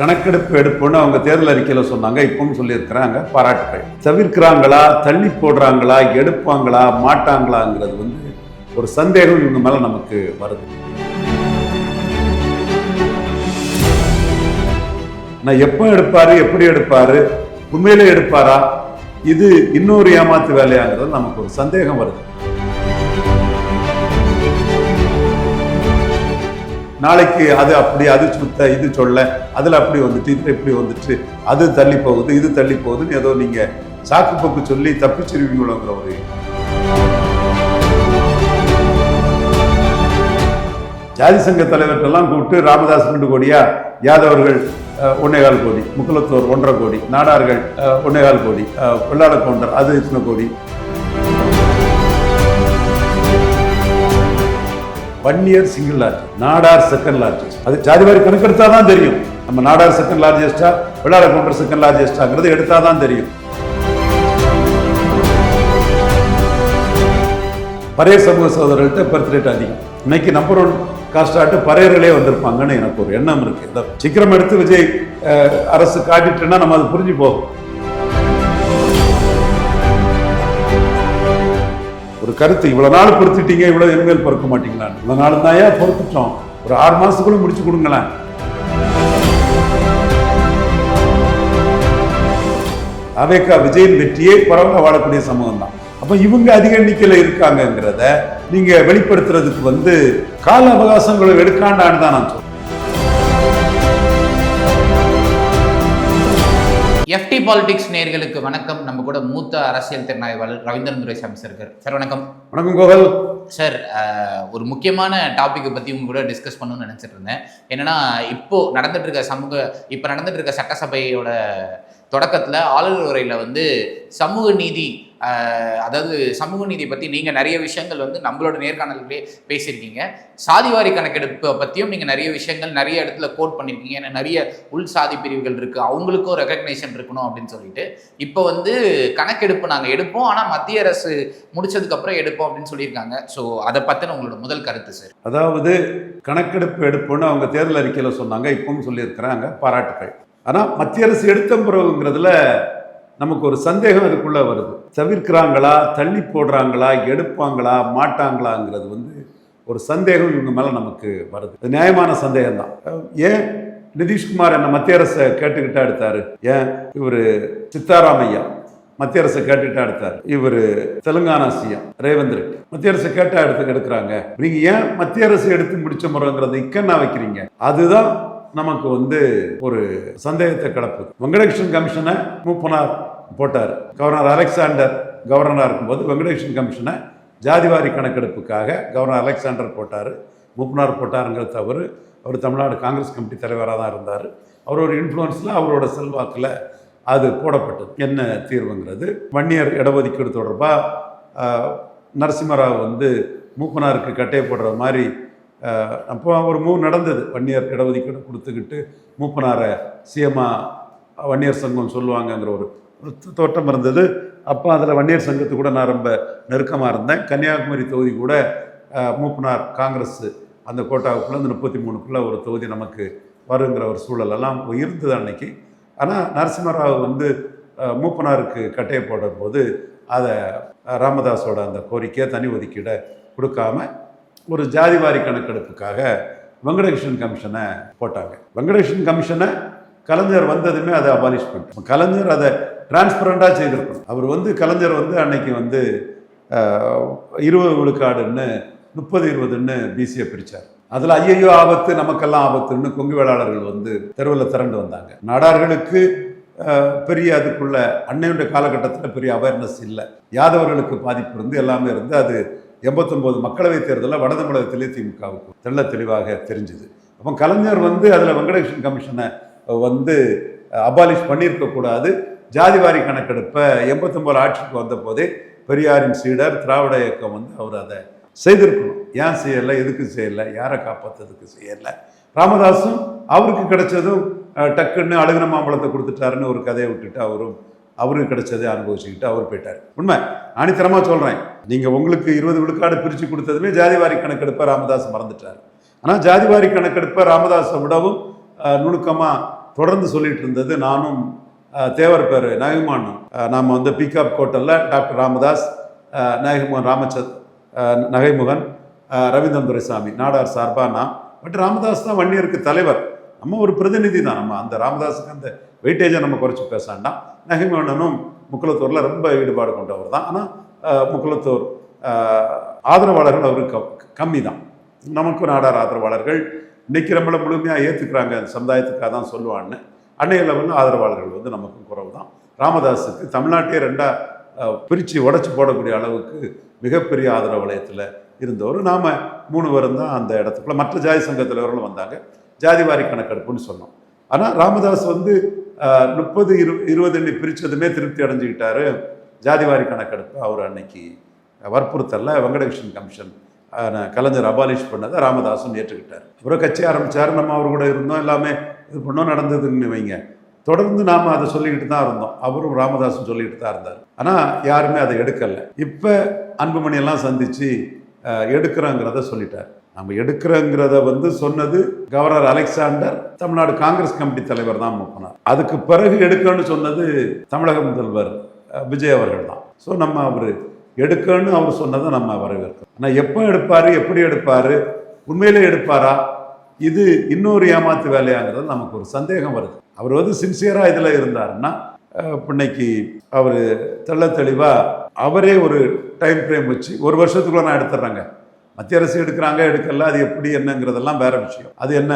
கணக்கெடுப்பு எடுப்புன்னு அவங்க தேர்தல் அறிக்கையில் சொன்னாங்க. இப்பவும் சொல்லியிருக்கிறாங்க. பாராட்டுகள். தவிர்க்கிறாங்களா, தள்ளி போடுறாங்களா, எடுப்பாங்களா, மாட்டாங்களாங்கிறது ஒரு சந்தேகம் இவங்க மேல நமக்கு வருது. நான் எப்போ எடுப்பாரு, எப்படி எடுப்பாரு, உண்மையிலே எடுப்பாரா, இது இன்னொரு ஏமாத்து வேலையாங்கிறது நமக்கு ஒரு சந்தேகம் வருது. நாளைக்கு அது அப்படி, அது சுத்த, இது சொல்ல, அதில் அப்படி வந்துட்டு, இது இப்படி வந்துட்டு, அது தள்ளி போகுது, இது தள்ளி போகுதுன்னு ஏதோ நீங்க சாக்கு போக்கு சொல்லி தப்பிச்சிருவீங்களோங்கிற ஒரு ஜாதி சங்க தலைவர்களெல்லாம் கூப்பிட்டு ராமதாஸ் 2 கோடியா, யாதவர்கள் 1.25 கோடி, முக்குலத்தோர் 1.5 கோடி, நாடார்கள் 1.25 கோடி, வெள்ளாள கவுண்டர் அது இத்தனை கோடி. Vanniyar single largest, Nadar second largest. அது ஜாதிவாரி கணக்கெடுத்தா தான் தெரியும். நம்ம நாடார் செகண்ட் லார்ஜஸ்டா, வெள்ளாள கவுண்டர் செகண்ட் லார்ஜஸ்டாங்கிறது எடுத்தா தான் தெரியும். பறையர் சமூக சகோதரர்கள்ட்ட பர்த் ரேட் அதிகம். இன்னைக்கு நம்பர் 1 காஸ்டாட்டு பறையர்களே வந்திருப்பாங்கன்னு எனக்கு ஒரு எண்ணம் இருக்கு. சீக்கிரம் எடுத்து விஜய் அரசு காட்டிட்டுன்னா நம்ம அது புரிஞ்சு போகும். ஒரு கருத்து இவ்வளவு நாள் பொறுத்துட்டீங்க, இவ்வளவு இனிமேல் பொறுக்க மாட்டீங்களான்னு. இவ்வளவு நாள் தான் ஏன் பொறுத்துட்டோம், ஒரு 6 மாசத்துக்குள்ள முடிச்சு கொடுங்களேன். அவேகா விஜயின் வெற்றியே பரவாயில்ல வாழக்கூடிய சமூகம் தான். அப்ப இவங்க அதிக எண்ணிக்கையில இருக்காங்கிறத நீங்க வெளிப்படுத்துறதுக்கு கால அவகாசங்களை எடுக்காண்டான்னு தான் நான் சொல்றேன். FT பாலிடிக்ஸ் நேயர்களுக்கு வணக்கம். நம்ம கூட மூத்த அரசியல் திறனாய்வாளர் ரவீந்திரன் துரைசாமி சார் இருக்கார். சார் வணக்கம். வணக்கம் கோகல் சார். ஒரு முக்கியமான டாபிக்கை பற்றி உங்க கூட டிஸ்கஸ் பண்ணணும்னு நினச்சிட்டு இருந்தேன். என்னன்னா இப்போ நடந்துட்டு இருக்க சட்டசபையோட தொடக்கத்தில் ஆளுநர் உரையில் சமூக நீதி, அதாவது சமூக நீதி பற்றி நீங்கள் நிறைய விஷயங்கள் நம்மளோட நேர்காணல்களே பேசியிருக்கீங்க. சாதிவாரி கணக்கெடுப்பை பற்றியும் நீங்கள் நிறைய விஷயங்கள் நிறைய இடத்துல கோட் பண்ணியிருக்கீங்க. ஏன்னா நிறைய உள் சாதி பிரிவுகள் இருக்குது, அவங்களுக்கும் ரெகக்னேஷன் இருக்கணும் அப்படின்னு சொல்லிட்டு இப்போ கணக்கெடுப்பு நாங்கள் எடுப்போம், ஆனால் மத்திய அரசு முடிச்சதுக்கப்புறம் எடுப்போம் அப்படின்னு சொல்லியிருக்காங்க. ஸோ அதை பற்றின உங்களோட முதல் கருத்து சார். அதாவது கணக்கெடுப்பு எடுப்போன்னு அவங்க தேர்தல் அறிக்கையில் சொன்னாங்க. இப்பவும் சொல்லியிருக்கிறாங்க. பாராட்டுகள். ஆனால் மத்திய அரசு எடுத்த பிறகுங்கிறதுல நமக்கு ஒரு சந்தேகம் அதுக்குள்ள வருது. தவிர்க்கிறாங்களா, தள்ளி போடுறாங்களா, எடுப்பாங்களா, மாட்டாங்களாங்கிறது ஒரு சந்தேகம் இவங்க மேல நமக்கு வருது. அது நியாயமான சந்தேகம் தான். ஏன் நிதிஷ்குமார் என்ன மத்திய அரசை கேட்டுக்கிட்டா எடுத்தாரு? ஏன் இவர் சித்தாராமையா மத்திய அரசை கேட்டுக்கிட்டா எடுத்தாரு? இவர் தெலுங்கானா சிஎம் ரேவந்த் ரெட்டி மத்திய அரசை கேட்டா எடுக்கிறாங்க. நீங்க ஏன் மத்திய அரசு எடுத்து முடிச்ச முறைங்கிறத இக்கன்னா வைக்கிறீங்க? அதுதான் நமக்கு ஒரு சந்தேகத்தை கிளப்புது. வெங்கடேஷன் கமிஷனை மூப்பனார் போட்டார். கவர்னர் அலெக்சாண்டர் கவர்னராக இருக்கும்போது வெங்கடேஷன் கமிஷனை ஜாதிவாரி கணக்கெடுப்புக்காக கவர்னர் அலெக்சாண்டர் போட்டார். மூப்பனார் போட்டாருங்கிறது தவறு. அவர் தமிழ்நாடு காங்கிரஸ் கமிட்டி தலைவராக தான் இருந்தார். அவரோட இன்ஃப்ளூயன்ஸில், அவரோட செல்வாக்கில் அது போடப்பட்டது. என்ன தீர்வுங்கிறது வன்னியர் இடஒதுக்கீடு தொடர்பாக நரசிம்மராவ் மூப்பனாருக்கு கட்டையை போடுற மாதிரி அப்போ ஒரு மூவ் நடந்தது. வன்னியர் இடஒதுக்கீடு கொடுத்துக்கிட்டு மூப்பனாரை சிஎம்மா வன்னியர் சங்கம் சொல்லுவாங்கங்கிற ஒரு தோட்டம் இருந்தது. அப்போ அதில் வன்னியர் சங்கத்து கூட நான் ரொம்ப நெருக்கமாக இருந்தேன். கன்னியாகுமரி தொகுதி கூட மூப்பனார் காங்கிரஸ் அந்த கோட்டாவுக்குள்ளே அந்த 33க்குள்ளே ஒரு தொகுதி நமக்கு வருங்கிற ஒரு சூழலெல்லாம் இருந்தது அன்னைக்கு. ஆனால் நரசிம்மராவ் மூப்பனாருக்கு கட்டையை போடும் போது அதை ராமதாஸோட அந்த கோரிக்கையை தனி ஒதுக்கீடை கொடுக்காம ஒரு ஜாதிவாரி கணக்கெடுப்புக்காக வெங்கடேஷன் கமிஷனை போட்டாங்க. வெங்கடேஷன் கமிஷனை கலைஞர் வந்ததுமே அதை அபாலிஷ் பண்ணிட்டாங்க. கலைஞர் அதை டிரான்ஸ்பரண்டாக செய்திருக்கணும். அவர் கலைஞர் அன்னைக்கு 20 விழுக்காடுன்னு 30-20ன்னு பிசியை பிரித்தார். அதில் ஐயோ ஆபத்து, நமக்கெல்லாம் ஆபத்துன்னு கொங்கு வேளாளர்கள் தெருவில் திரண்டு வந்தாங்க. நாடார்களுக்கு பெரிய அதுக்குள்ள அன்னையுடைய காலகட்டத்தில் பெரிய அவேர்னஸ் இல்லை. யாதவர்களுக்கு பாதிப்பு எல்லாமே அது 89 மக்களவை தேர்தலில் வட தமிழகத்திலே திமுகவுக்கு தெள்ள தெளிவாக தெரிஞ்சுது. அப்போ கலைஞர் அதில் வெங்கடேஷன் கமிஷனை அபாலிஷ் பண்ணியிருக்கக்கூடாது. ஜாதிவாரி கணக்கெடுப்பை 89 ஆட்சிக்கு வந்த போதே பெரியாரின் சீடர் திராவிட இயக்கம் அவர் அதை செய்திருக்கணும். ஏன் செய்யலை, எதுக்கு செய்யலை, யாரை காப்பாற்றதுக்கு செய்யலை? ராமதாஸும் அவருக்கு கிடைச்சதும் டக்குன்னு அழுகின மாம்பழத்தை கொடுத்துட்டாருன்னு ஒரு கதையை விட்டுட்டு அவருக்கு கிடைச்சதை அனுபவிச்சுக்கிட்டு அவர் போயிட்டார். உண்மை, ஆணித்தரமாக சொல்கிறேன். நீங்கள் உங்களுக்கு 20 விழுக்காடு பிரித்து கொடுத்ததுமே ஜாதிவாரி கணக்கெடுப்பை ராமதாஸ் மறந்துட்டார். ஆனால் ஜாதிவாரி கணக்கெடுப்பை ராமதாஸை விடவும் நுணுக்கமாக தொடர்ந்து சொல்லிட்டு இருந்தது. நானும் தேவர் பேர் நகைமானும் நாம் வந்து பிகாப் கோட்டலில் டாக்டர் ராமதாஸ், நகைமுகன் நகைமுகன், ரவீந்திரன் துரைசாமி நாடார் சார்பாக நான். பட் ராமதாஸ் தான் வன்னியருக்கு தலைவர். நம்ம ஒரு பிரதிநிதி தான். நம்ம அந்த ராமதாஸுக்கு அந்த வெயிட்டேஜை நம்ம குறைச்சி பேசாண்டாம். நகைமோகனும் முக்குளத்தூரில் ரொம்ப ஈடுபாடு கொண்டவர் தான். ஆனால் முக்குளத்தூர் ஆதரவாளர்கள் அவருக்கு கம்மி தான். நமக்கும் நாடார் ஆதரவாளர்கள் இன்னைக்கு நம்மளை முழுமையாக ஏற்றுக்கிறாங்க, சமுதாயத்துக்காக தான் சொல்லுவான்னு. அன்னைய லெவலில் ஆதரவாளர்கள் வந்து நமக்கும் குறைவு தான். ராமதாஸுக்கு தமிழ்நாட்டையே ரெண்டாக பிரித்து உடச்சி போடக்கூடிய அளவுக்கு மிகப்பெரிய ஆதரவு வலயத்தில் இருந்தவர். நாம் 3 பேரும் தான் அந்த இடத்துக்குள்ள. மற்ற ஜாதி சங்க தலைவர்களும் வந்தாங்க. ஜாதிவாரி கணக்கெடுப்புன்னு சொன்னோம். ஆனால் ராமதாஸ் வந்து 30-20 எண்ணி பிரித்ததுமே திருப்தி அடைஞ்சுக்கிட்டாரு. ஜாதிவாரி கணக்கெடுப்பு அவர் அன்னைக்கு வற்புறுத்தல வெங்கடகிருஷ்ணன் கமிஷன் கலைஞர் அபாலிஷ் பண்ணதை ராமதாஸும் ஏற்றுக்கிட்டார். அப்புறம் கட்சி ஆரம்பித்தார். நம்ம அவர் கூட இருந்தோம், எல்லாமே இது பண்ணோம், நடந்ததுன்னு வைங்க. தொடர்ந்து நாம் அதை சொல்லிக்கிட்டு தான் இருந்தோம். அவரும் ராமதாஸும் சொல்லிக்கிட்டு தான் இருந்தார். ஆனால் யாருமே அதை எடுக்கலை. இப்போ அன்புமணியெல்லாம் சந்தித்து எடுக்கிறோங்கிறத சொல்லிட்டார். நம்ம எடுக்கிறோங்கிறத வந்து சொன்னது governor Alexander, Tamil Nadu Congress committee தலைவர் தான் போனார். அதுக்கு பிறகு எடுக்கணும்னு சொன்னது தமிழக முதல்வர் விஜய் அவர்கள் தான். ஸோ நம்ம அவர் எடுக்கணும்னு அவர் சொன்னதை நம்ம வரவேற்கிறோம். ஆனால் எப்போ எடுப்பார், எப்படி எடுப்பார், உண்மையிலே எடுப்பாரா, இது இன்னொரு ஏமாத்து வேலையாங்கிறது நமக்கு ஒரு சந்தேகம் வருது. அவர் வந்து சின்சியராக இதில் இருந்தாருன்னா இன்னைக்கு அவர் தெளிவாக அவரே ஒரு டைம் ஃப்ரேம் வச்சு 1 வருஷத்துக்குள்ள நான் எடுத்துடுறேங்க. மத்திய அரசு எடுக்கிறாங்க எடுக்கல, அது எப்படி என்னங்கிறதெல்லாம் வேற விஷயம். அது என்ன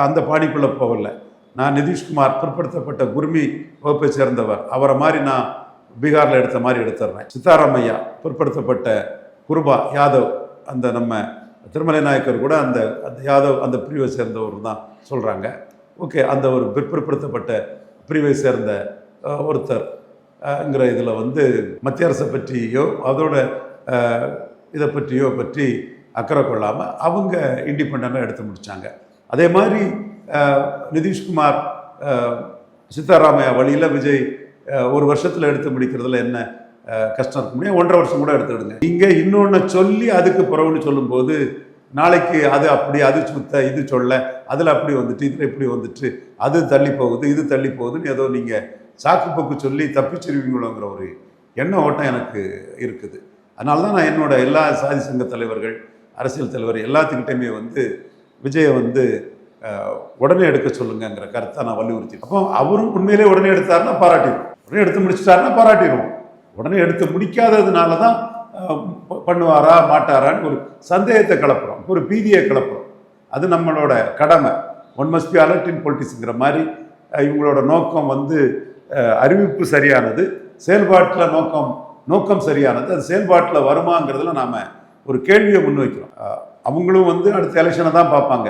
அந்த பாணிக்குள்ளே போகல. நான் நிதிஷ்குமார் பிற்படுத்தப்பட்ட குர்மி வகுப்பை சேர்ந்தவர், அவரை மாதிரி நான் பீகாரில் எடுத்த மாதிரி எடுத்துடுறேன். சித்தாராமையா பிற்படுத்தப்பட்ட குருபா யாதவ், அந்த நம்ம திருமலை நாயக்கர் கூட அந்த யாதவ் அந்த பிரிவை சேர்ந்தவர் தான் சொல்கிறாங்க. ஓகே, அந்த ஒரு பிற்படுத்தப்பட்ட பிரிவை சேர்ந்த ஒருத்தர்ங்கிற இதில் வந்து மத்திய அரசை பற்றியோ அதோட இதை பற்றி அக்கறை கொள்ளாமல் அவங்க இண்டிபெண்டாக எடுத்து முடித்தாங்க. அதே மாதிரி நிதிஷ்குமார் சித்தாராமையா வழியில் விஜய் 1 வருஷத்தில் எடுத்து முடிக்கிறதுல என்ன கஷ்டம் இருக்க முடியும்? 1.5 வருஷம் கூட எடுத்துடுங்க. இங்கே இன்னொன்று சொல்லி அதுக்கு பிறகுன்னு சொல்லும்போது நாளைக்கு அது அப்படி, அது சுத்த, இது சொல்ல, அதில் அப்படி வந்துட்டு, இதில் இப்படி வந்துட்டு, அது தள்ளி போகுது, இது தள்ளி போகுதுன்னு ஏதோ நீங்கள் சாக்கு போக்கு சொல்லி தப்பிச்சிருவீங்களோங்கிற ஒரு எண்ண ஓட்டம் எனக்கு இருக்குது. அதனால தான் நான் என்னோட எல்லா சாதி சங்க தலைவர்கள், அரசியல் தலைவர் எல்லாத்துக்கிட்டையுமே வந்து விஜயை வந்து உடனே எடுக்க சொல்லுங்கிற கருத்தை நான் வலியுறுத்தி. அப்போ அவரும் உண்மையிலே உடனே எடுத்தாருன்னா பாராட்டிடுவோம், உடனே எடுத்து முடிச்சிட்டாருன்னா பாராட்டிடுவோம். உடனே எடுத்து முடிக்காததுனால தான் பண்ணுவாரா மாட்டாரான்னு ஒரு சந்தேகத்தை கிளப்புறோம், ஒரு பீதியை கிளப்புறோம். அது நம்மளோட கடமை. One must be alert in பொலிட்டிக்ஸுங்கிற மாதிரி இவங்களோட நோக்கம் வந்து அறிவிப்பு சரியானது, செயல்பாட்டில் நோக்கம் சரியானது, அது செயல்பாட்டில் வருமாங்கிறதுல நாம் ஒரு கேள்வியை முன்வைக்கிறோம். அவங்களும் வந்து அடுத்த எலெக்ஷனை தான் பார்ப்பாங்க.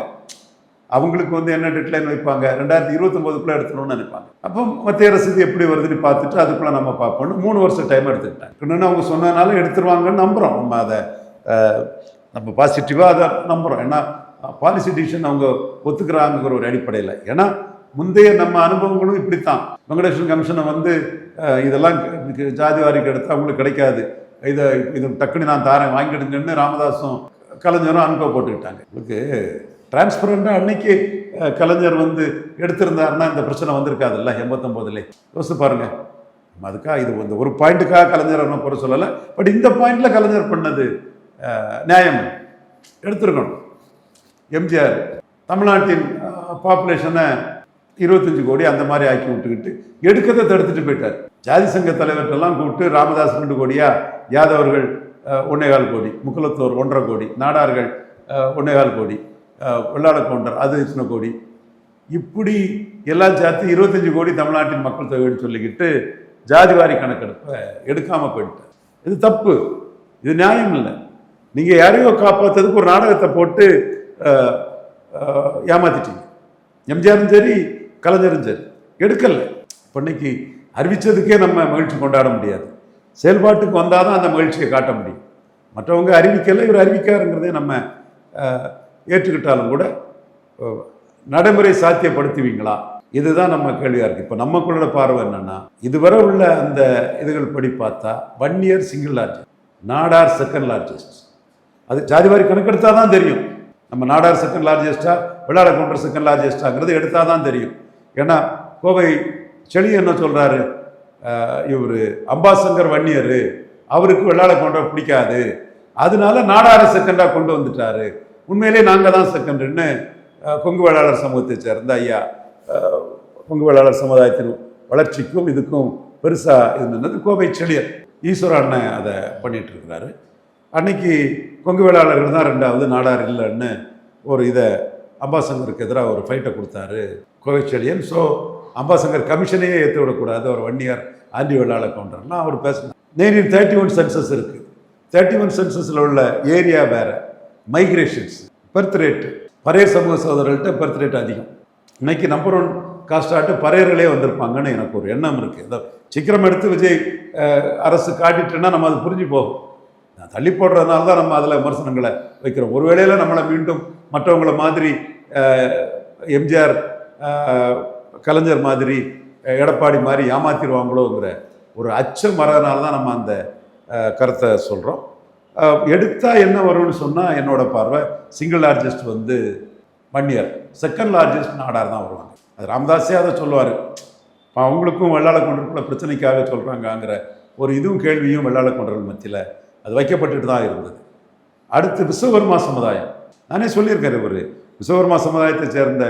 அவங்களுக்கு வந்து என்ன டெட்லைன் வைப்பாங்க, 2029 எடுத்துணும்னு நினைப்பாங்க. அப்போ மத்திய அரசு எப்படி வருதுன்னு பார்த்துட்டு அதுக்குள்ளே நம்ம பார்ப்போம்னு 3 வருஷம் டைம் எடுத்துக்கிட்டாங்க. இன்னொன்று அவங்க சொன்னதுனால எடுத்துருவாங்கன்னு நம்புகிறோம். நம்ம அதை நம்ம பாசிட்டிவாக அதை நம்புகிறோம். ஏன்னா பாலிசி டிசிஷன் அவங்க ஒத்துக்கிறாங்கிற ஒரு அடிப்படையில். ஏன்னா முந்தைய நம்ம அனுபவங்களும் இப்படித்தான். வெங்கடேஸ்வரன் கமிஷனை வந்து இதெல்லாம் ஜாதிவாரிக்கு எடுத்து அவங்களுக்கு கிடைக்காது, இது டக்குன்னு நான் தாரேன் வாங்கிடுங்கன்னு ராமதாஸும் கலைஞரும் அனுப்ப போட்டுக்கிட்டாங்க. உங்களுக்கு டிரான்ஸ்பரண்டாக அன்னைக்கு கலைஞர் வந்து எடுத்திருந்தாருன்னா இந்த பிரச்சனை வந்திருக்காதுல்ல 89லே. யோசிச்சு பாருங்க. அதுக்காக இது வந்து ஒரு பாயிண்ட்டுக்காக கலைஞர் ஒன்றும் குறை சொல்லலை. பட் இந்த பாயிண்டில் கலைஞர் பண்ணது நியாயம், எடுத்துருக்கணும். எம்ஜிஆர் தமிழ்நாட்டின் பாப்புலேஷனை 25 கோடி அந்த மாதிரி ஆக்கி விட்டுக்கிட்டு எடுக்கதை தடுத்துட்டு போயிட்டார். ஜாதி சங்க தலைவர்களெல்லாம் கூப்பிட்டு ராமதாஸ் 2 கோடியா, யாதவர்கள் 1.25 கோடி, முக்குளத்தோர் 1.5 கோடி, நாடார்கள் 1.25 கோடி, வெள்ளாள கவுண்டர் அது இத்தனை கோடி, இப்படி எல்லாம் சேர்த்து 25 கோடி தமிழ்நாட்டின் மக்கள் தொகைன்னு சொல்லிக்கிட்டு ஜாதிவாரி கணக்கெடுப்பை எடுக்காமல் போயிட்டார். இது தப்பு, இது நியாயம் இல்லை. நீங்கள் யாரையோ காப்பாற்றுறதுக்கு ஒரு நாடகத்தை போட்டு ஏமாத்திட்டீங்க. எம்ஜிஆரும் சரி கலைஞரும் சரி எடுக்கலை. இப்போ இன்னைக்கு அறிவித்ததுக்கே நம்ம மகிழ்ச்சி கொண்டாட முடியாது. செயல்பாட்டுக்கு வந்தால் தான் அந்த மகிழ்ச்சியை காட்ட முடியும். மற்றவங்க அறிவிக்கலை, இவர் அறிவிக்காருங்கிறதே நம்ம ஏற்றுக்கிட்டாலும் கூட நடைமுறை சாத்தியப்படுத்துவீங்களா, இதுதான் நம்ம கேள்வியாக இருக்குது. இப்போ நமக்குள்ள பார்வை என்னென்னா, இதுவரை உள்ள அந்த இதுகள் படி பார்த்தா Vanniyar single largest, Nadar second largest. அது ஜாதிவாரி கணக்கெடுத்தால் தான் தெரியும். நம்ம நாடார் செகண்ட் லார்ஜஸ்டா வெள்ளாள கவுண்டர் செகண்ட் லார்ஜஸ்டாங்கிறது எடுத்தால் தான் தெரியும். ஏன்னா கோவை செழியன் என்ன சொல்கிறாரு, இவர் அம்பாசங்கர் வன்னியர், அவருக்கு வெள்ளாள கவுண்டர் பிடிக்காது, அதனால நாடாரை செகண்டாக கொண்டு வந்துட்டாரு, உண்மையிலே நாங்கள் தான் செகண்டுன்னு கொங்கு வேளாளர் சமூகத்தை சேர்ந்த ஐயா கொங்கு வேளாளர் சமுதாயத்தின் வளர்ச்சிக்கும் இதுக்கும் பெருசாக இருந்தது கோவை செழியர் ஈஸ்வர அண்ணன் அதை பண்ணிட்டு இருக்கிறாரு. அன்னைக்கு கொங்கு வேளாளர்கள் தான் ரெண்டாவது, நாடார் இல்லைன்னு ஒரு இதை அம்பாசங்கருக்கு எதிராக ஒரு ஃபைட்டை கொடுத்தாரு கோவை செழியன். ஸோ அம்பாசங்கர் கமிஷனையே ஏற்று விடக்கூடாது, அவர் வன்னியர் ஆண்டி வெள்ளாள கவுண்டர்னா அவர் பேசினார். நேரில் 31 சென்சஸ் இருக்குது. 31 சென்சஸில் உள்ள ஏரியா வேறு, மைக்ரேஷன்ஸ், பர்த் ரேட்டு, பறையர் சமூக சகோதரர்கள்ட்ட பர்த் ரேட் அதிகம். இன்னைக்கு நம்பர் 1 காஸ்டாட்டு பறையர்களே வந்திருப்பாங்கன்னு எனக்கு ஒரு எண்ணம் இருக்குது. இந்த சீக்கிரம் எடுத்து விஜய் அரசு காட்டிட்டுன்னா நம்ம அது புரிஞ்சு போகும். நான் தள்ளி போடுறதுனால தான் நம்ம அதில் விமர்சனங்களை வைக்கிறோம். ஒரு வேளையில் நம்மளை மீண்டும் மற்றவங்கள மாதிரி எம்ஜிஆர் கலைஞர் மாதிரி எடப்பாடி மாதிரி ஏமாத்திடுவாங்களோங்கிற ஒரு அச்சம் வரதுனால தான் நம்ம அந்த கருத்தை சொல்கிறோம். எடுத்தால் என்ன வரும்னு சொன்னால் என்னோட பார்வை சிங்கிள் லார்ஜஸ்ட் வந்து வன்னியர், செகண்ட் லார்ஜஸ்ட் நாடார் தான் வருவாங்க. அது ராமதாஸே அதை சொல்லுவார். அவங்களுக்கும் வெள்ளாள கவுண்டருக்குள்ள பிரச்சனைக்காக சொல்கிறாங்கங்கிற ஒரு இதுவும் கேள்வியும் வெள்ளாள கவுண்டர்கள் மத்தியில் அது வைக்கப்பட்டுட்டு தான் இருந்தது. அடுத்து விஸ்வகர்மா சமுதாயம், நானே சொல்லியிருக்காரு, ஒரு விஸ்வகர்மா சமுதாயத்தை சேர்ந்த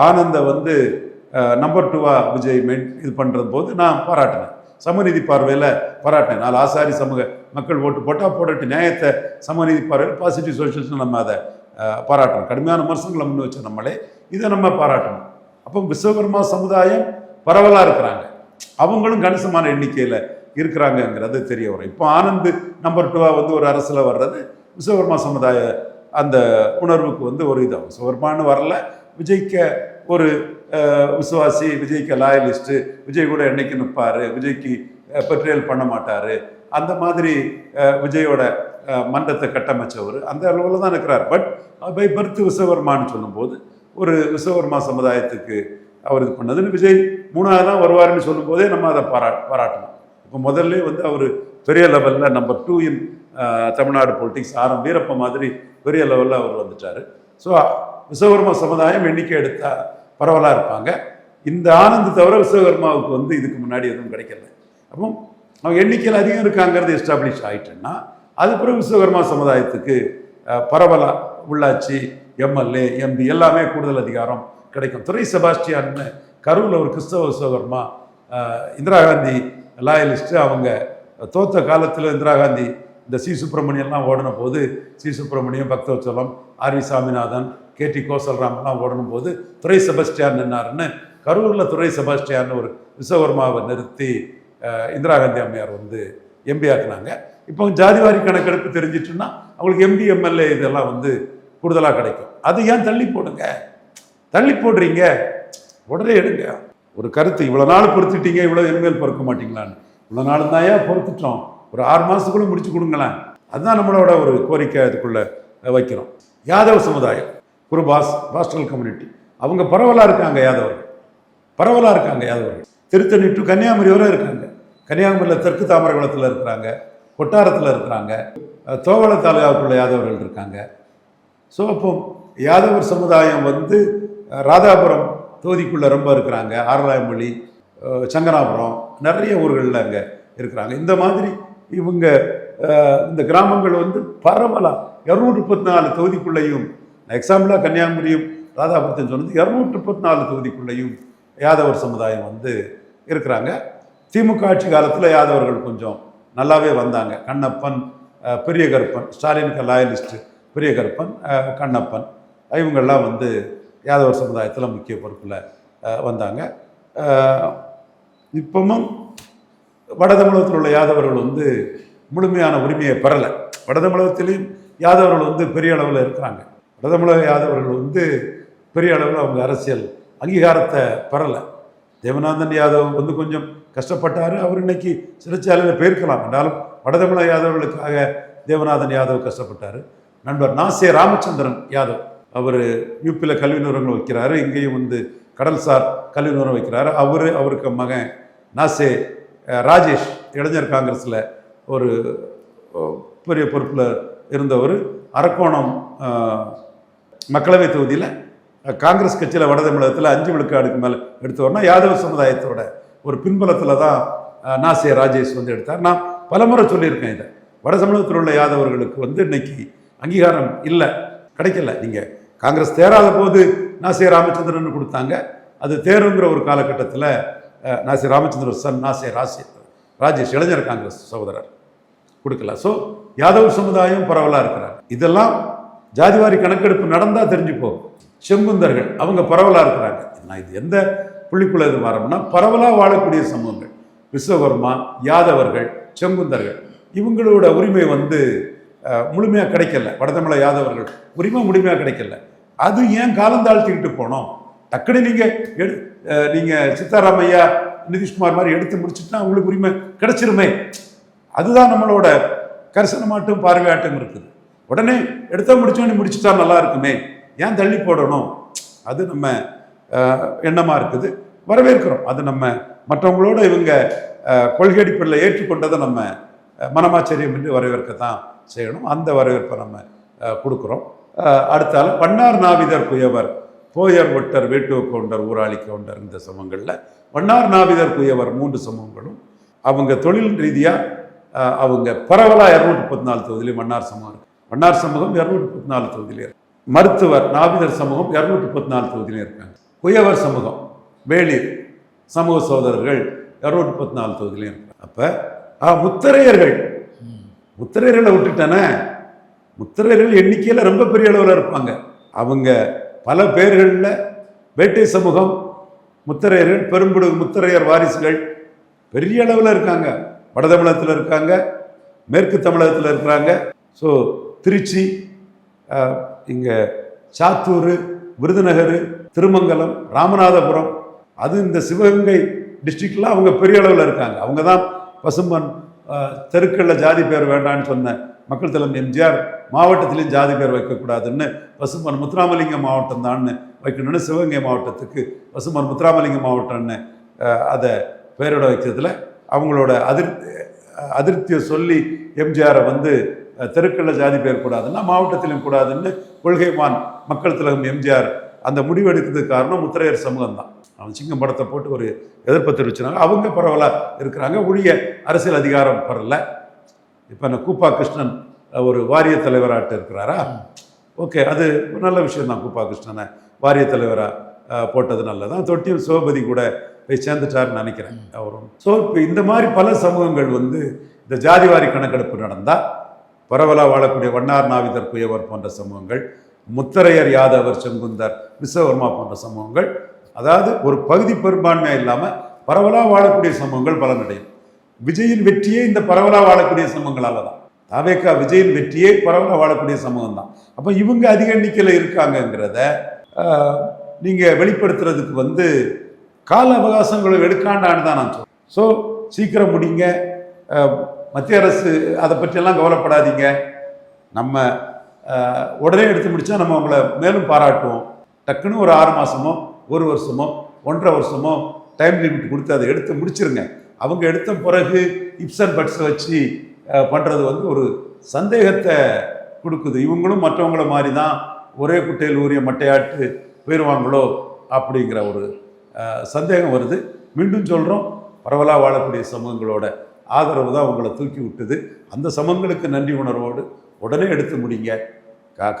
ஆனந்த வந்து நம்பர் 2 விஜய் இது பண்ணுறது போது நான் பாராட்டினேன். சமநீதி பார்வையில் பாராட்டினேன். 4 ஆசாரி சமூக மக்கள் ஓட்டு போட்டால் போடட்டு, நியாயத்தை சமநீதி பார்வையில் பாசிட்டிவ் சோஷியல்ஸ் நம்ம அதை பாராட்டணும். கடுமையான விமர்சனங்களை முன் வச்ச நம்மளே இதை நம்ம பாராட்டணும். அப்போ விஸ்வகர்மா சமுதாயம் பரவலாக இருக்கிறாங்க, அவங்களும் கணிசமான எண்ணிக்கையில் இருக்கிறாங்கங்கிறது தெரிய வரும். இப்போ ஆனந்த் நம்பர் 2 வந்து ஒரு அரசில் வர்றது விஸ்வகர்மா சமுதாய அந்த உணர்வுக்கு வந்து ஒரு இதாகும். விஸ்வகர்மான்னு வரல, விஜய்க்க ஒரு விசுவாசி, விஜய்க்கு லாயலிஸ்ட்டு, விஜய் கூட என்னைக்கு நிற்பார், விஜய்க்கு பெட்ரியல் பண்ண மாட்டார், அந்த மாதிரி விஜயோட மன்றத்தை கட்டமைச்சவர் அந்த அளவில் தான் இருக்கிறார். பட் பை பர்த் விஸ்வகர்மான்னு சொல்லும்போது ஒரு விஸ்வகர்மா சமுதாயத்துக்கு அவர் இது பண்ணதுன்னு விஜய் 3ஆவது தான் வருவார்னு சொல்லும்போதே நம்ம அதை பாராட்டணும். இப்போ முதல்ல வந்து அவர் பெரிய லெவலில் நம்பர் 2 இன் தமிழ்நாடு பொலிட்டிக்ஸ் வீரப்ப மாதிரி பெரிய லெவலில் அவர் வந்துட்டார். ஸோ விஸ்வகர்மா சமுதாயம் எண்ணிக்கை எடுத்தால் பரவலாக இருப்பாங்க. இந்த ஆனந்த் தவிர விஸ்வகர்மாவுக்கு வந்து இதுக்கு முன்னாடி எதுவும் கிடைக்கல. அப்போ அவங்க எண்ணிக்கையில் அதிகம் இருக்காங்கிறது எஸ்டாப்ளிஷ் ஆகிட்டேன்னா அதுக்கப்புறம் விஸ்வகர்மா சமுதாயத்துக்கு பரவலாக உள்ளாட்சி, எம்எல்ஏ, எம்பி எல்லாமே கூடுதல் அதிகாரம் கிடைக்கும். துரை செபாஸ்டியான்னு கரூரில் ஒரு கிறிஸ்தவ விஸ்வகர்மா, இந்திரா காந்தி லாயலிஸ்ட்டு, அவங்க தோத்த காலத்தில் இந்திரா காந்தி இந்த சி சுப்பிரமணியம்லாம் ஓடின போது, சி சுப்பிரமணியம், பக்தவச்சலம், ஆர்வி சாமிநாதன், கேடி கோசல்ராம்லாம் ஓடணும் போது துரை செபாஸ்டியான் நின்னாருன்னு கரூரில் துரை செபாஸ்டியான்னு ஒரு விஸ்வகர்மாவை நிறுத்தி இந்திரா காந்தி அம்மையார் வந்து எம்பி ஆக்குனாங்க. இப்போ ஜாதிவாரி கணக்கெடுப்பு தெரிஞ்சிட்டுன்னா அவங்களுக்கு எம்பி, எம்எல்ஏ இதெல்லாம் வந்து கூடுதலாக கிடைக்கும். அது ஏன் தள்ளி போடுங்க, தள்ளி போடுறீங்க, உடனே எடுங்க. ஒரு கருத்து இவ்வளோ நாள் பொறுத்துட்டீங்க, இவ்வளோ எம்எல் பொறுக்க மாட்டீங்களான்னு. இவ்வளோ நாள் தான் ஏன் பொறுத்துட்டோம், ஒரு 6 மாதத்துக்குள்ளே முடிச்சு கொடுங்களேன். அதுதான் நம்மளோட ஒரு கோரிக்கை அதுக்குள்ளே வைக்கிறோம். யாதவ சமுதாயம், குருபாஸ், பாஸ்டல் கம்யூனிட்டி, அவங்க பரவலாக இருக்காங்க. யாதவர்கள் பரவலாக இருக்காங்க. யாதவர்கள் திருத்தணி டு கன்னியாகுமரி வரை இருக்காங்க. கன்னியாகுமரியில் தெற்கு தாமரகுளத்தில் இருக்கிறாங்க, கொட்டாரத்தில் இருக்கிறாங்க, தோவள தாலுகாவுக்குள்ள யாதவர்கள் இருக்காங்க. ஸோ அப்போ யாதவர் சமுதாயம் வந்து ராதாபுரம் தொகுதிக்குள்ளே ரொம்ப இருக்கிறாங்க. ஆரலாயமொழி, சங்கனாபுரம், நிறைய ஊர்களில் அங்கே இருக்கிறாங்க. இந்த மாதிரி இவங்க இந்த கிராமங்கள் வந்து பரவலாக 234 தொகுதிக்குள்ளேயும், எக்ஸாம்பிளாக கன்னியாகுமரியும் ராதாபுரத்தையும் சொன்னது, 234 தொகுதிக்குள்ளேயும் யாதவர் சமுதாயம் வந்து இருக்கிறாங்க. திமுக ஆட்சி காலத்தில் யாதவர்கள் கொஞ்சம் நல்லாவே வந்தாங்க. கண்ணப்பன், பெரிய கருப்பன், ஸ்டாலினுக்கு லாயலிஸ்ட்டு பெரிய கருப்பன், கண்ணப்பன், இவங்கெல்லாம் வந்து யாதவர் சமுதாயத்தில் முக்கிய பொறுப்பில் வந்தாங்க. இப்பவும் வட தமிழகத்தில் உள்ள யாதவர்கள் வந்து முழுமையான உரிமையை பெறலை. வட தமிழகத்திலையும் யாதவர்கள் வந்து பெரிய அளவில் இருக்கிறாங்க. வட தமிழக யாதவர்கள் வந்து பெரிய அளவில் அவங்க அரசியல் அங்கீகாரத்தை பெறலை. தேவநாதன் யாதவ் வந்து கொஞ்சம் கஷ்டப்பட்டார். அவர் இன்னைக்கு சிறைச்சாலையில் போயிருக்கலாம். என்றாலும் வடதமிழக யாதவர்களுக்காக தேவநாதன் யாதவ் கஷ்டப்பட்டார். நண்பர் நாசே ராமச்சந்திரன் யாதவ், அவர் யூபியில் கல்வி நிறுவனங்கள் வைக்கிறாரு, இங்கேயும் வந்து கடல்சார் கல்வி நிறுவனம் வைக்கிறாரு. அவருக்கு மகன் நாசே ராஜேஷ் இளைஞர் காங்கிரஸில் ஒரு பெரிய பொறுப்பில் இருந்தவர். அரக்கோணம் மக்களவை தொகுதியில் காங்கிரஸ் கட்சியில் வட தமிழகத்தில் 5 விழுக்காடுக்கு மேலே எடுத்தவர்னா யாதவ சமுதாயத்தோட ஒரு பின்புலத்தில் தான் நாசே ராஜேஷ் வந்து எடுத்தார். நான் பலமுறை சொல்லியிருக்கேன் இதை. வட தமிழகத்தில் உள்ள யாதவர்களுக்கு வந்து இன்னைக்கு அங்கீகாரம் இல்லை, கிடைக்கல. நீங்கள் காங்கிரஸ் தேராத போது நாசே ராமச்சந்திரன் கொடுத்தாங்க. அது தேருங்கிற ஒரு காலகட்டத்தில் நாசே ராமச்சந்திரன் சன் நாசே ராஜேஷ் இளைஞர் காங்கிரஸ் சகோதரர் கொடுக்கல. ஸோ யாதவ் சமுதாயம் பரவலாக இருக்கிறாங்க. இதெல்லாம் ஜாதிவாரி கணக்கெடுப்பு நடந்தால் தெரிஞ்சு போகும். செங்குந்தர்கள் அவங்க பரவலாக இருக்கிறாங்க. நான் இது எந்த புள்ளிக்குள்ள இது வரோம்னா பரவலாக வாழக்கூடிய சமூகங்கள் விஸ்வகர்மா, யாதவர்கள், செங்குந்தர்கள் இவங்களோட உரிமை வந்து முழுமையாக கிடைக்கல. வடதமிழ யாதவர்கள் உரிமை முழுமையாக கிடைக்கல. அது ஏன் காலந்தாழ்த்திக்கிட்டு போனோம்? டக்குனு நீங்கள் சித்தாராமையா நிதிஷ்குமார் மாதிரி எடுத்து முடிச்சுட்டா உங்களுக்கு உரிமை கிடைச்சிருமே. அதுதான் நம்மளோட கரிசனமாட்டும் பார்வையாட்டும் இருக்குது. உடனே எடுத்த முடிச்சுட்டா நல்லா இருக்குமே, ஏன் தள்ளி போடணும்? அது நம்ம எண்ணமாக இருக்குது. வரவேற்கிறோம். அது நம்ம மற்றவங்களோட இவங்க கொள்கை அடிப்படையில் ஏற்றுக்கொண்டதை நம்ம மனமாச்சரியம் என்று வரவேற்கத்தான் செய்யணும். அந்த வரவேற்பை நம்ம கொடுக்குறோம். அடுத்தால வண்ணார் நாவிதர் குயவர், போயர் ஒட்டர், வேட்டுவ கவுண்டர், ஊராளி கவுண்டர் இந்த சமூகங்களில் வண்ணார் நாவிதர் குயவர் 3 சமூகங்களும் அவங்க தொழில் ரீதியாக அவங்க பரவலாக 234 தொகுதியிலே வண்ணார் சமூகம் இருக்கு. வண்ணார் சமூகம் 234 தொகுதியிலே இருக்கு. மருத்துவர் நாவிதர் சமூகம் 234 தொகுதியிலே இருக்காங்க. குயவர் சமூகம் வேளிர் சமூக சகோதரர்கள் 234 தொகுதியிலே இருக்காங்க. அப்போ முத்திரையர்களை விட்டுட்டானே, முத்திரையர்கள் எண்ணிக்கையில் ரொம்ப பெரிய அளவில் இருப்பாங்க. அவங்க பல பேர்களில் வேட்டை சமூகம், முத்திரையர்கள், பெரும்புடு முத்திரையர் வாரிசுகள் பெரிய அளவில் இருக்காங்க. வட தமிழகத்தில் இருக்காங்க, மேற்கு தமிழகத்தில் இருக்கிறாங்க. ஸோ திருச்சி, இங்கே சாத்தூர், விருதுநகர், திருமங்கலம், ராமநாதபுரம், அது இந்த சிவகங்கை டிஸ்ட்ரிக்டில் அவங்க பெரிய அளவில் இருக்காங்க. அவங்க தான் பசும்பன் தெருக்களில் ஜாதி பேர் வேண்டான்னு சொன்ன மக்கள் தலைவர் எம்ஜிஆர் மாவட்டத்திலையும் ஜாதி பேர் வைக்கக்கூடாதுன்னு பசும்பன் முத்துராமலிங்க மாவட்டம் தான்னு வைக்கணும்னு சிவகங்கை மாவட்டத்துக்கு பசும்பன் முத்துராமலிங்க மாவட்டம்னு அதை பேரோட வைக்கிறதுல அவங்களோட அதிருப்தியை சொல்லி எம்ஜிஆரை வந்து தெருக்களில் ஜாதி பேர் கூடாதுன்னா மாவட்டத்திலும் கூடாதுன்னு கொள்கைமான் மக்கள் தலைவர் எம்ஜிஆர் அந்த முடிவெடுக்கிறதுக்கு காரணம் முத்திரையர் சமூகம் தான். அவன் சிங்கம் படத்தை போட்டு ஒரு எதிர்ப்பை தெரிவிச்சாங்க. அவங்க பரவலாக இருக்கிறாங்க, ஒழிய அரசியல் அதிகாரம் பெறல. இப்போ நான் கூப்பா கிருஷ்ணன் ஒரு வாரிய தலைவராகிட்ட இருக்கிறாரா? ஓகே, அது ஒரு நல்ல விஷயம் தான். கூப்பா கிருஷ்ணனை வாரிய தலைவராக போட்டது நல்லதான். தொட்டியம் சிவபதி கூட போய் சேர்ந்துட்டாருன்னு நினைக்கிறேன் அவரும். ஸோ இப்போ இந்த மாதிரி பல சமூகங்கள் வந்து இந்த ஜாதிவாரி கணக்கெடுப்பு நடந்தால் பரவலாக வாழக்கூடிய வண்ணார் நாவிதர் குயவர் போன்ற சமூகங்கள், முத்தரையர் யாதவர் செங்குந்தர் விஸ்வகர்மா போன்ற சமூகங்கள், அதாவது ஒரு பகுதி பெரும்பான்மையாக இல்லாமல் பரவலாக வாழக்கூடிய சமூகங்கள் பலனடையும். விஜயின் வெற்றியே இந்த பரவலாக வாழக்கூடிய சமூகங்களால் தான். தாவேகா விஜயின் வெற்றியே பரவலாக வாழக்கூடிய சமூகம் தான். அப்போ இவங்க அதிக எண்ணிக்கையில் இருக்காங்கங்கிறத நீங்கள் வெளிப்படுத்துறதுக்கு வந்து கால அவகாசங்களை எடுக்காண்டான்னு தான் நான் சொல்றேன். ஸோ சீக்கிரம் முடிங்க. மத்திய அரசு அதை பற்றியெல்லாம் கவலைப்படாதீங்க. நம்ம உடனே எடுத்து முடித்தா நம்ம அவங்கள மேலும் பாராட்டுவோம். டக்குன்னு ஒரு 6 மாதமோ 1 வருஷமோ 1.5 வருஷமோ டைம் லிமிட் கொடுத்து அதை எடுத்து முடிச்சிருங்க. அவங்க எடுத்த பிறகு இப்சன் பட்ஸை வச்சு பண்ணுறது வந்து ஒரு சந்தேகத்தை கொடுக்குது. இவங்களும் மற்றவங்கள மாதிரி தான் ஒரே குட்டையில் ஊறிய மட்டையாட்டு போயிடுவாங்களோ அப்படிங்கிற ஒரு சந்தேகம் வருது. மீண்டும் சொல்கிறோம், பரவலாக வாழக்கூடிய சமூகங்களோட ஆதரவு தான் உங்களை தூக்கி விட்டுது. அந்த சமூகங்களுக்கு நன்றி உணர்வோடு உடனே எடுத்து முடிங்க,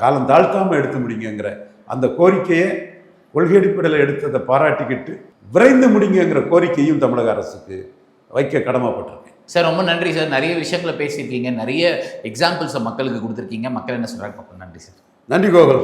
காலம் தாழ்த்தாமல் எடுத்து முடிங்கிற அந்த கோரிக்கையை கொள்கை அடிப்படையில் எடுத்ததை பாராட்டிக்கிட்டு விரைந்து முடிங்கிற கோரிக்கையும் தமிழக அரசுக்கு வைக்க கடமைப்பட்டிருக்கேன். சார் ரொம்ப நன்றி சார். நிறைய விஷயங்களை பேசியிருக்கீங்க, நிறைய எக்ஸாம்பிள்ஸை மக்களுக்கு கொடுத்துருக்கீங்க. மக்கள் என்ன சொல்கிறாங்க? நன்றி சார். நன்றி கோகுல்.